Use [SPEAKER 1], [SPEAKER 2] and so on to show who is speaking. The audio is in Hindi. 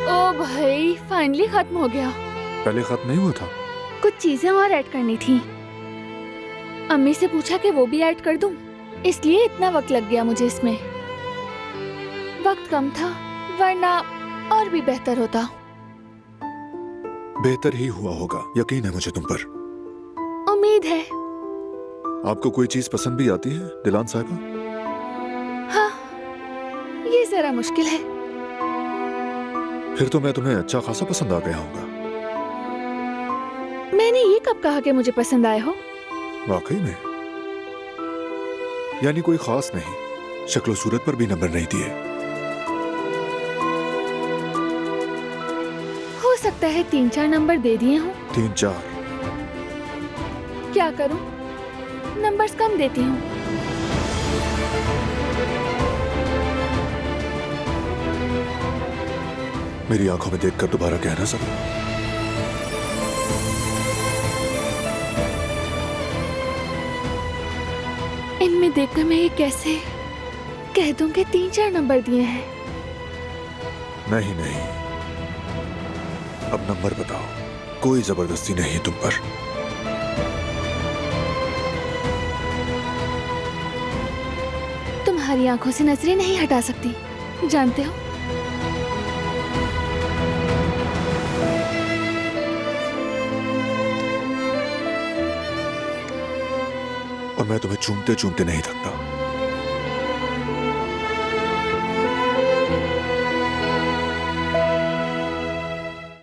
[SPEAKER 1] ओ भाई, फाइनली खत्म हो गया।
[SPEAKER 2] पहले खत्म नहीं हुआ था?
[SPEAKER 1] कुछ चीजें और ऐड करनी थी। अम्मी से पूछा कि वो भी ऐड कर दूं, इसलिए इतना वक्त लग गया मुझे इसमें। वक्त कम था, वरना और भी बेहतर होता।
[SPEAKER 2] बेहतर ही हुआ होगा, यकीन है मुझे तुम पर।
[SPEAKER 1] उम्मीद है।
[SPEAKER 2] आपको कोई चीज पसंद भी आती है दिलान साहिबा?
[SPEAKER 1] हाँ, ये जरा मुश्किल है।
[SPEAKER 2] फिर तो मैं तुम्हें अच्छा खासा पसंद आ गया होगा।
[SPEAKER 1] मैंने ये कब कहा कि मुझे पसंद आए हो?
[SPEAKER 2] वाकई में? यानी कोई खास नहीं, शक्ल सूरत पर भी नंबर नहीं दिए?
[SPEAKER 1] हो सकता है 3-4 नंबर दे दिए हूँ।
[SPEAKER 2] 3-4?
[SPEAKER 1] क्या करूँ, नंबर्स कम देती हूँ।
[SPEAKER 2] मेरी आंखों में देखकर दोबारा कहना सब।
[SPEAKER 1] इनमें देखकर मैं ये कैसे कह दूं कि 3-4 नंबर दिए हैं।
[SPEAKER 2] नहीं नहीं, अब नंबर बताओ, कोई जबरदस्ती नहीं तुम पर।
[SPEAKER 1] तुम्हारी आंखों से नजरें नहीं हटा सकती, जानते हो।
[SPEAKER 2] और मैं तुम्हें चूमते चूमते नहीं थकता।